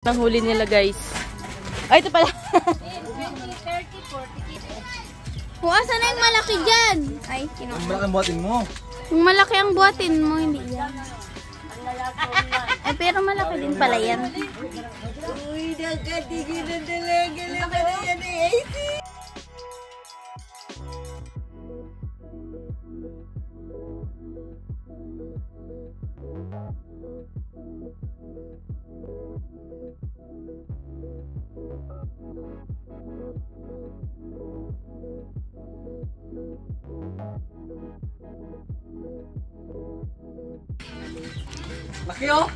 Nang huli nila guys. Ay, ito pala. 20, 30, 40. Kung asa na yung malaki dyan? Ay, ang malaki ang buhatin mo. Kung malaki ang buhatin mo, hindi yan. Ay, pero malaki din pala yan. Uy, nakatigil na talaga naman na yan eh, AC. Laki oh!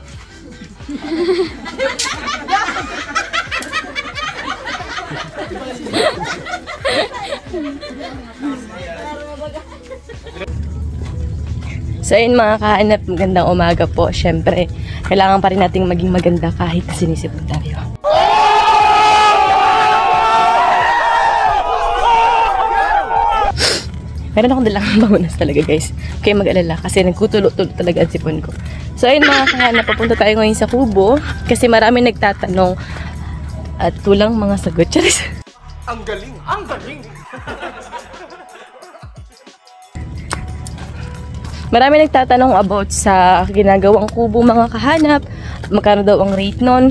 So yun mga kahanap, magandang umaga po. Siyempre, kailangan pa rin nating maging maganda kahit sinisipon tayo. Meron akong dalang bangunas talaga guys. Kaya mag-alala kasi nagkutulo-tulo talaga ang sipon ko. So ayun mga kahanap, papunta tayo ngayon sa Kubo. Kasi marami nagtatanong at kulang mga sagot. Charis. Ang galing! Ang galing! Marami nagtatanong about sa ginagawang kubo mga kahanap. Magkano daw ang rate nun?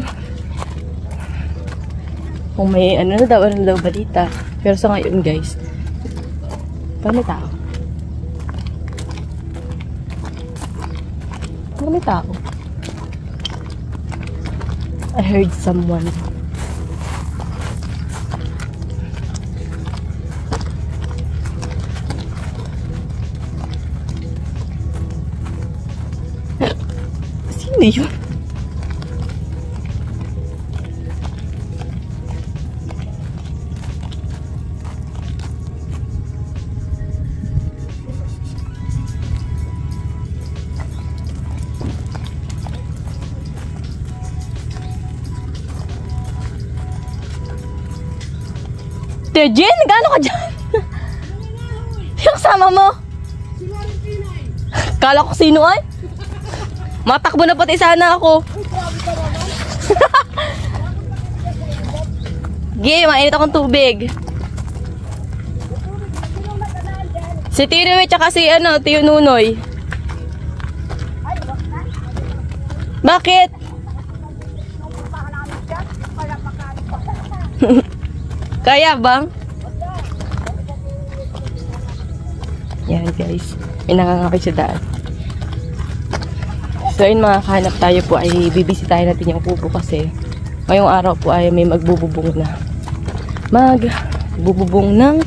Kung may ano na daw balita. Pero sa ngayon guys, parang may tao. Parang may tao. I heard someone. Sino yun? Tejen, gaano ka dyan? Yung kasama mo? Kala ko sino ay? Matakbo na pati sana ako. Gye, mainit akong tubig. Si Tinoy tsaka si Tiyo Nunoy. Bakit? Kaya bang? Yan guys, may nakangakit sa daan. So yun mga kahanap, tayo po ay bibisitahin natin yung kubo kasi ngayong araw po ay may magbububong na. Magbububong ng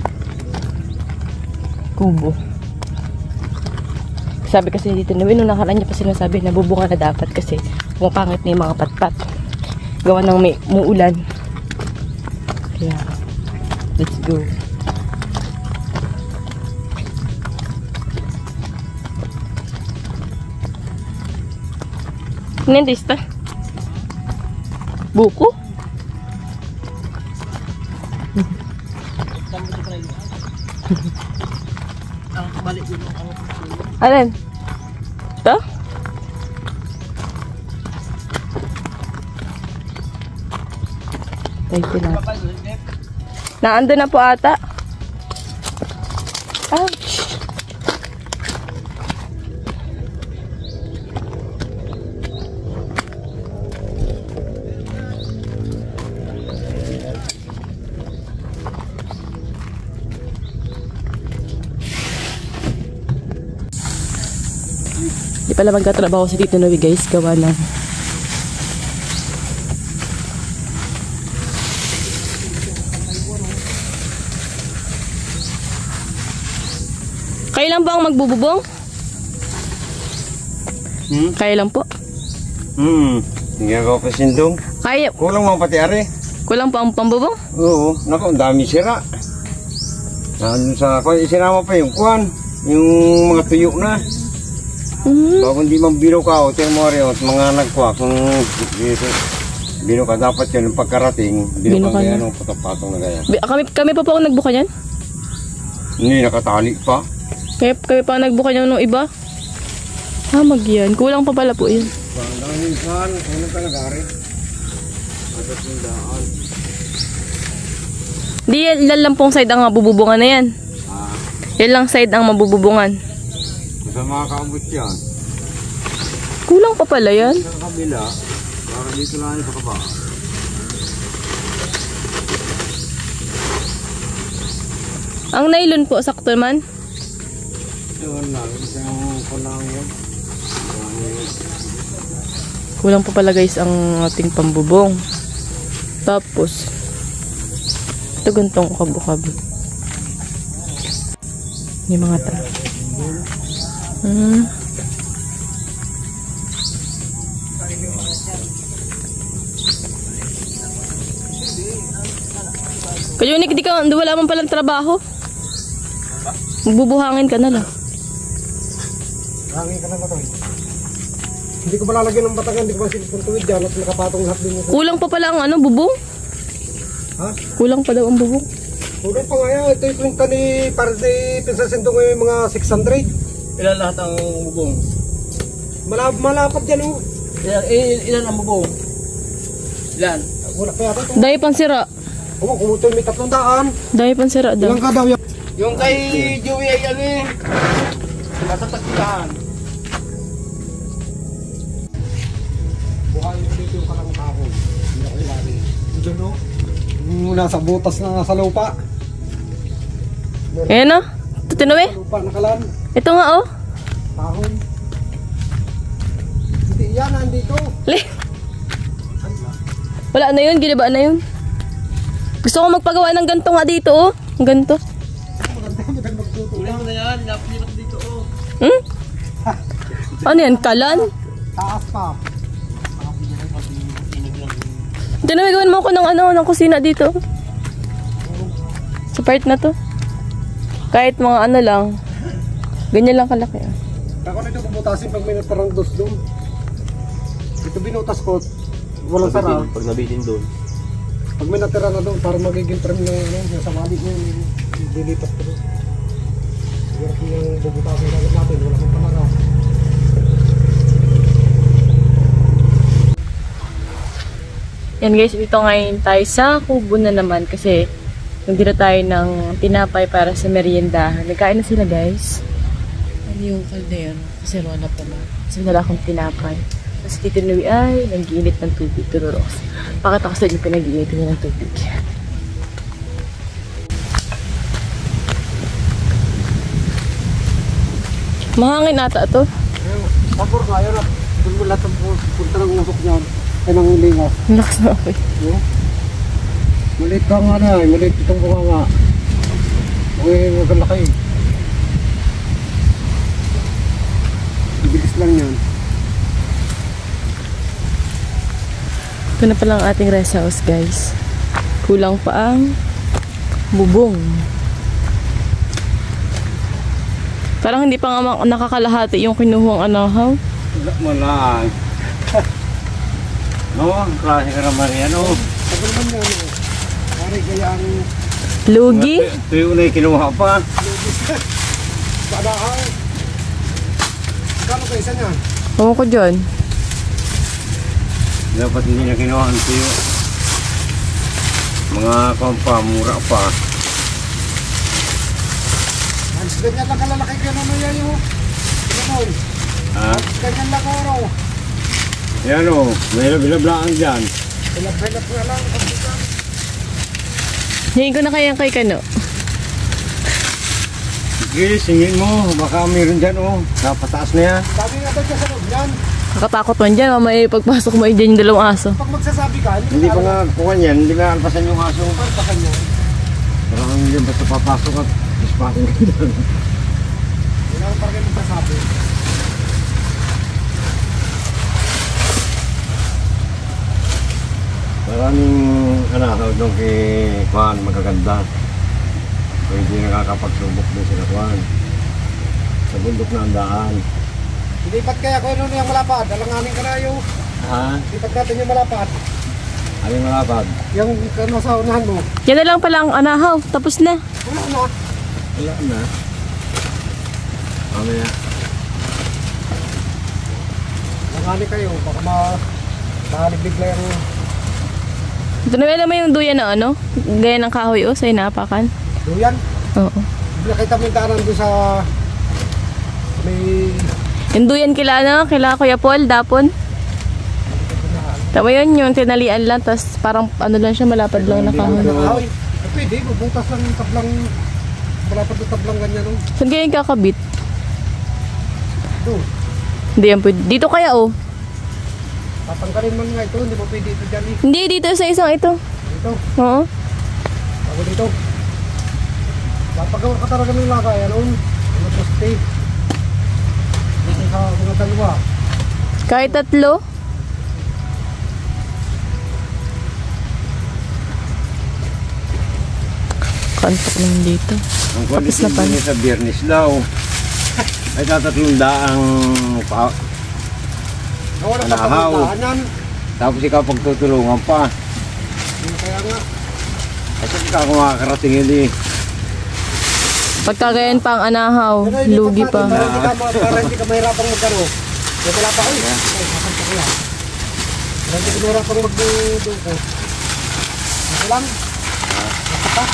kubo. Sabi kasi dito na nung nakaraan niya pa sinasabi na bubunga na dapat kasi pumapangit na yung mga patpat. Gawa ng may muulan. Kaya, let's go. Nandista? Buko? Alin? Ito? Ito na. Naando na po ata. Ouch! Di pala magkatrabaho si Tito Noe guys, gawa ng Kayo lang ba ang magbububong? Kayo lang po? Hindi ako pa sindong. Kaya. Kulang mo pati are. Kulang pa ang pambubong? Oo, naku, ang dami sira. Sinama pa yung kuwan, yung mga tuyo na. Bago hindi man bino ka, o tiyan mo rin, mga nagkuha, kung bino ka, dapat yun, yung pagkarating, bino ka gaya, patong-patong na gaya. Kami pa po ako nagbuka niyan? Hindi, nakatali pa. Kaya pa nagbuka niyo nung iba? Hamag yan. Kulang pa pala po yun. Ang minsan, ano talaga rin? Di yan lang pong side ang mabububungan na yan. Yan lang side ang mabububungan. Sa mga kaambot yan. Kulang pa pala yan. Sa kabila, para dito lang sa kaba. Ang nylon po, sakto man. Yun lang, yung kunang yun. Kulang pa pala guys ang ating pambubong. Tapos, ito gantong ukab-ukab. Yung mga tra. Kaya Nick, di ka, wala man palang trabaho. Magbubuhangin ka na lang. Hangin ka na ba ito? Hindi ko malalagyan ng batangan, hindi ko masilipon tuwid dyan at nakapatong lahat din. Kulang pa pala ang ano, bubong? Ha? Kulang pa daw ang bubong. Kulang pa nga yan, ito yung kwenta ni Parde Pinsasendo ngayon yung mga 600. Ilan lahat ang bubong? Malapad yan oh. Ilan ang bubong? Ilan? Wala kaya ito. Dahil pansira. Oo, kumuto may 300. Dahil pansira daw. Ilang ka daw yan? Yung kay Joey ay ano eh. Nasa tagpitaan. Buhayin ko dito yung kalang tao. Hindi ako ilari. Ito no? Nasa butas na sa lupa. Ayan o. Ito tinawi. Lupa nakalan. Ito nga oh. Tahon. Hindi yan, nandito. Le. Wala na yun, giniba na yun. Gusto ko magpagawa ng ganto nga dito oh. Ganto. Kulang na yan. Napilap dito oh. Hmm? Ano yan? Kalan? Taas pa. Tinawagawan mo ako ng ano, ng kusina dito. Sa part na to. Kahit mga ano lang. Ganyan lang kalaki ah. Ako na ito bubutasin pag may natarang dos doon. Ito binutas ko. Walang sara. Pag nabitin doon. Pag may natira na doon, para magiging trim ng ano, yung samali ko yung dilipat ko doon. Siguro kung yung bubutasin natin, wala kang pamara. Yan guys, dito ngayon tayo sa kubo na naman kasi nagdira tayo ng tinapay para sa meriendahan. Nagkain na sila guys. Ano yung kaldero? Kasi wala pa na. Kasi wala akong tinapay. Tapos Tito Louie ay nag-iinit ng tubig. Tururos. Pakita ko sa inyo pinag-iinit niya ng tubig. Mahangin ata ito. Pabor ka, yun at kung lahat ang punta ng usok niyan, ay nang lingas. Lakas na ako. Maliit ka nga na, maliit itong bunga nga. Uy, huwag ang laki. Bilis lang yan. Ito na pala ang ating rest house guys. Kulang pa ang bubong. Parang hindi pa nga nakakalahati yung kinuhuang anahaw. Wala mo lang. No, ang klase ka naman yan, oh. Tagal man yan, oh. Pare, kaya ang... Lugi? Ito yung unay kinuha pa. Padahaw. Kano kayo isa niyan? Oo ko dyan. Dapat hindi na kinuha ang tuyo. Mga kompa, mura pa. Hans, ganyan lang kalalaki ka naman yan, oh. Ganyan, ha? Ganyan lang, oh. Yan, oh. May bilablaan dyan. Bilab-bilab nga lang. Hingin ko na kaya kay Kano. Sige, singin mo. Baka mayroon dyan, oh. Napataas na yan. Sabi nga daw dyan sa loob yan. Nakatakot man dyan. Mamaya pagpasok mo dyan yung dalawang aso. Pag magsasabi ka, hindi pa nga kuha niyan. Hindi na alpasan yung aso. Alpasan niya. Parang hindi basta papasok at ispasin ka dyan. Hindi na parang magsasabi. Maraming anahaw doon kay Juan, magaganda. Pwede nakakapagsubok din sila Juan. Sa bundok na ang daan. Lipat kaya ko yun yung malapad. Alanganin ka na yung... Ha? Lipat natin yung malapad. Ano yung malapad? Yung ano sa unahan mo. Yan na lang pala ang anahaw. Tapos na. Wala na. Wala na. Mamaya. Alanganin kayo. Baka mahalibig lang yung... Ito na naman yung duyan na ano? Gaya ng kahoy sa'yo naapakan. Duyan. Oo. Nakita mo yung daanan doon sa... May... Yung duyan kila Kuya Paul, dapon. Tama yun, tinalian lang, tapos parang ano lang siya, malapad lang na kahoy. Ay, pwede, bubutas lang yung tablang... Malapad na tablang ganyan, no? Saan kaya yung kakabit? Doon. Hindi yan pwede. Dito kaya Tatanggalin man nga ito, hindi mo pwede ito dyan eh. Hindi, dito sa isang ito. Dito, Oo. bago dito. Napagawa ka talaga ng lagay, ano? Ano poste? Dito sa mga dalawa. Kahit 3. Kantok lang dito. Ang Tapos na quality pala. niya sa Biyernes daw. Ay tatatlong daang pa. Nawala ka Anahaw. pa ng daanan. Tapos ikaw pagtutulungan pa. Kaya nga. Kasi ikaw kung makakarating yun eh. Pagkagayan pa ang anahaw, lugi pa. Para hindi ka mahirapang magkano. Kaya wala pa kayo. Sasanta ko yan. Para hindi ka mahirapang magduduko. Ito lang. Ito pa.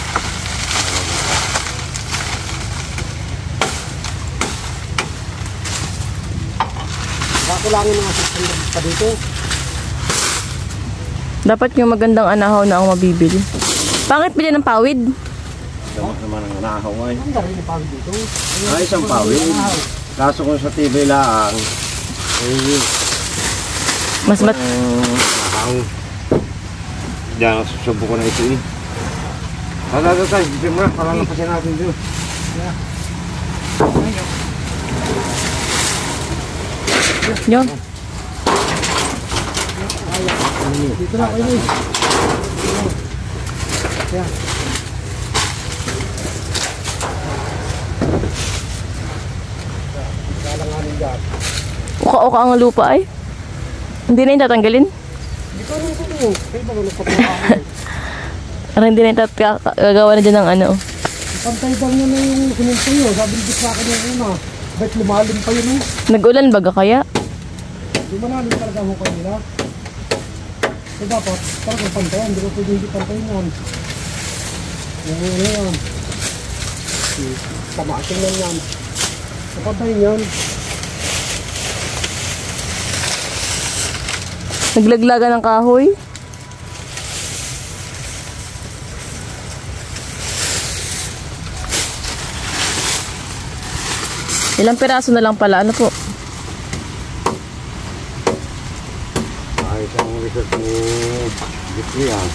Kulangin mga 600 pa dito. Dapat yung magandang anahaw na ang mabibili. Pangit bilhin ng pawid. Damat naman ang nahaw ay. Ang dami na pang dito. Ay, isang pawid. Kaso kung sa TV lang, eh, Mas mat... nahaw. Diyan, susubo ko na ito eh. Tayo, dito mo na, palalampasin natin dito. Yun. Dito na kayo eh. Kaya. Kalanganin dyan. Uka-uka ang lupa ay. Hindi na yung tatanggalin. Hindi ko rin ito. Kaya ba nalukot na ako? Parang hindi na yung gagawa na dyan ng ano. Pantay daw niya na yung sinunto nyo. Sabi nito sa akin yung una. Ba't lumalim pa yun eh? Nag-ulan baga kaya? Di malalim talaga ho kayo nila. So dapat talagang pantayan. Hindi ko pwede hindi pantayin yan. Yung ano yan. Tamasin lang yan. Napantayin yan. Naglaglaga ng kahoy. Ilang piraso na lang pala. Ano po? Ayos ang resort ni Gitli ah.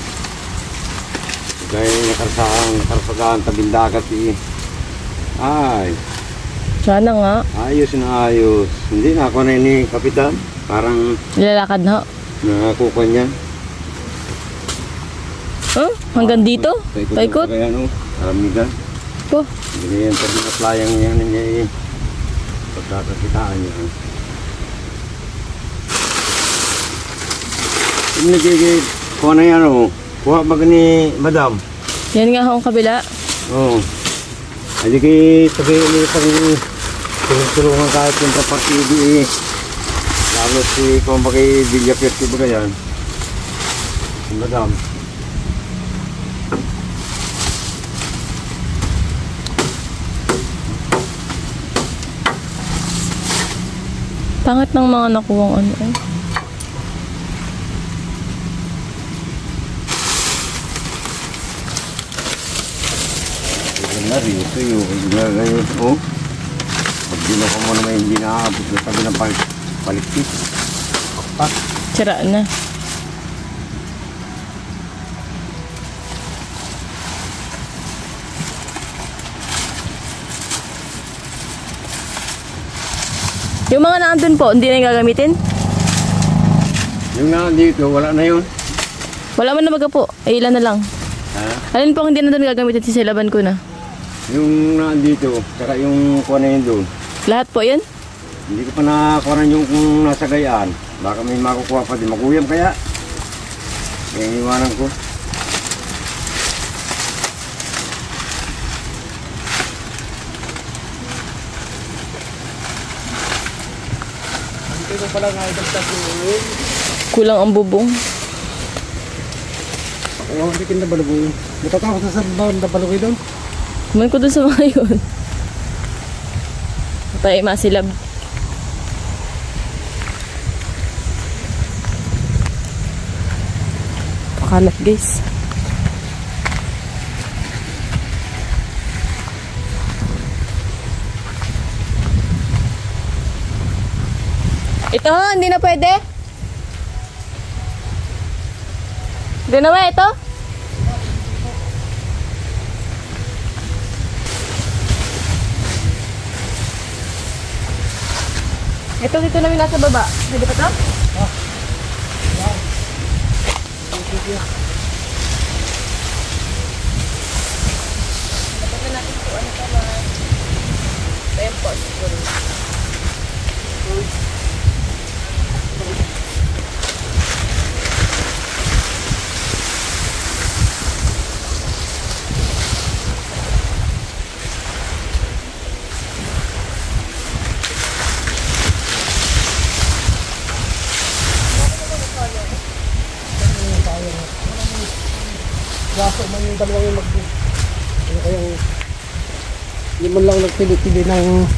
Kaya nakarsagaan tabing dagat eh. Ay, Sana nga. ayos na ayos. Hindi na ako na ni Kapitan. Parang Nilalakad na. nakakuha niya. Huh? Hanggang dito? Paikot? Kaya ano, aramigan. Po. Hindi yan tabi na playang niya niya eh. Pagkakakitaan niya. Hindi nagigit. Kuha na yan oh. Kuha ba ni Madam? Yan nga ang kabila. Oo. Hindi kayo sabihin nila pang tulungan kahit yung kapatid eh. Lalo si kung ba kay Villa Perti ba yan? Si Madam. Pangat ng mga nakuwang ano eh. Ito na rin ito yung oh. Pag ginuha mo naman hindi nakaabot na sabi ng palikpit. Sira na. Yung mga naandun po, hindi na yung gagamitin? Yung nandito, wala na yun. Wala man na baga po. Ay, ilan na lang. Ha? Alin po ang hindi na doon gagamitin? Sisilaban ko na. Yung nandito, saka yung kuha na yun doon. Lahat po yan? Hindi ko pa nakakuha yung kung nasa gayaan. Baka may makukuha pa din. Makuyam kaya. Kaya iwanan ko. Ito pala nga idagdag yung Kulang ang bubong. Oo, hindi kin na balugoy. Natatakot sa bawang na balugoy doon. Kumain ko dun sa mga yun. Tayo masilab. Pakalat guys. Ito, hindi na pwede. Hindi na ba ito? Ito dito namin nasa baba. Pwede pa to? Tapos natin po ano pa ba? Tempo siguro. Kaso man yung dalawang yung ano kayang hindi man lang nagpili-pili ng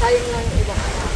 Sayang lang yung ibang anak.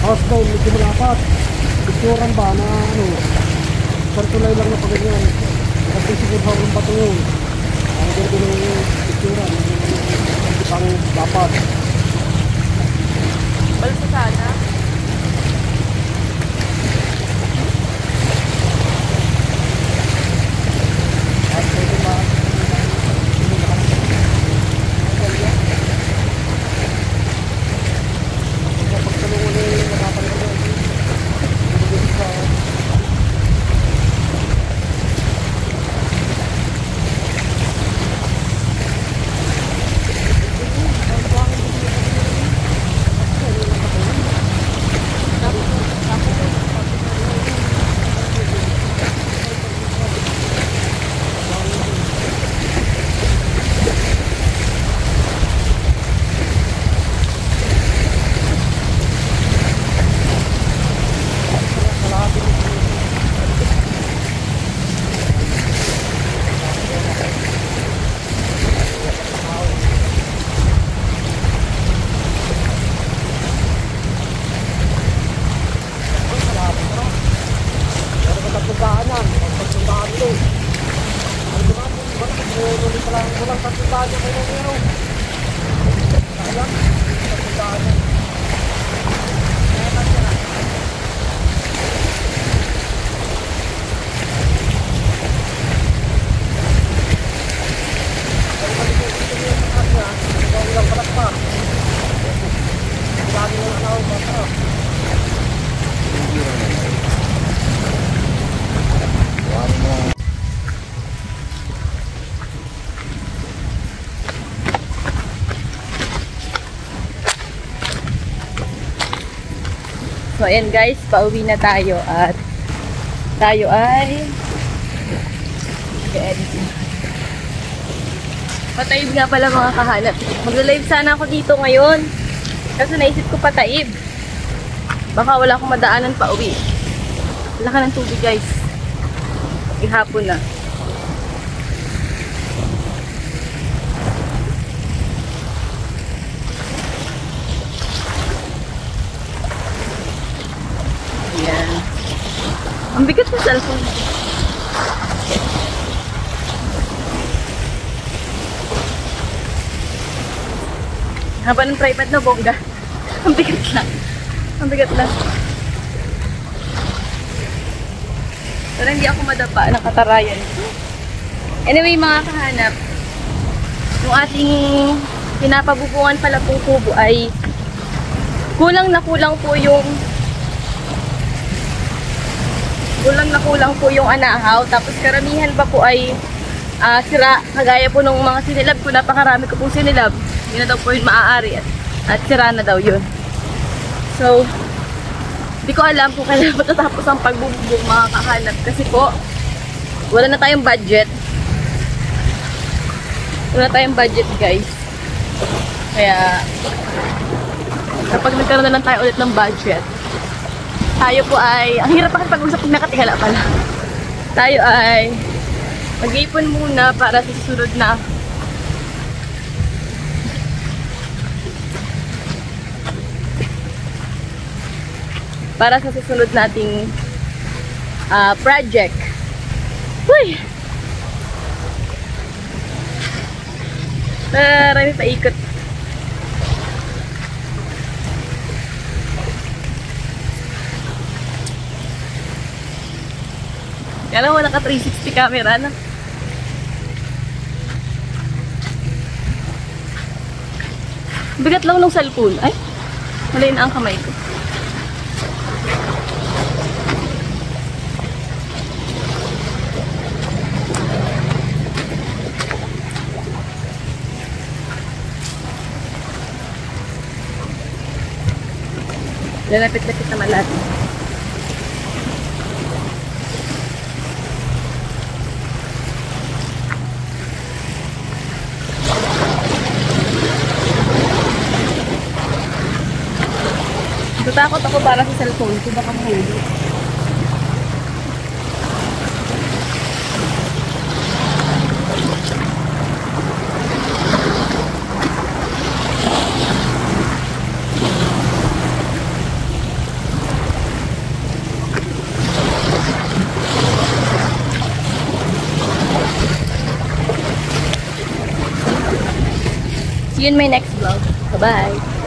House down, medyo malapat. Picturean ba na ano, sartulay lang na paganyan. Kasi siguro hawang bato yun. Ang ganito ng picturean, hindi pang dapat. Balsa sana. So, ayan guys, pauwi na tayo at tayo ay pataib nga pala mga kahanap. Magla-live sana ako dito ngayon kasi naisip ko pataib. Baka wala akong madaanan pauwi. Wala ka ng tubig guys. Ihapon na. Ayan. Ang bigat ng cellphone. Haba ng tripod na bongga. Ang bigat lang. Ang bigat lang. Pero hindi ako madapa ng katarayan. Anyway mga kahanap, yung ating pinapabubungan pala pong kubo ay kulang na kulang po yung anahaw. Tapos karamihan pa po ay sira. Kagaya po ng mga sinilab ko, napakarami ko pong sinilab. Hindi na daw po yun maaari at sira na daw yun. So, hindi ko alam kung kailan matatapos ang pagbububong mga kahanap. Kasi po, wala na tayong budget. Wala na tayong budget guys. Kaya, kapag nagkaroon na lang tayo ulit ng budget, tayo po ay, ang hirap pa pag-usap pag nakatingala pala. Tayo ay mag-ipon muna para sa susunod na nating project. Uy! Marami pa ikot. Kala mo naka 360 camera na. Bigat lang ng cellphone. Ay, malay na ang kamay ko. Lalapit-lapit naman lahat. Natakot ako para sa cellphone ko, baka mahuli. See you in my next vlog. Bye-bye!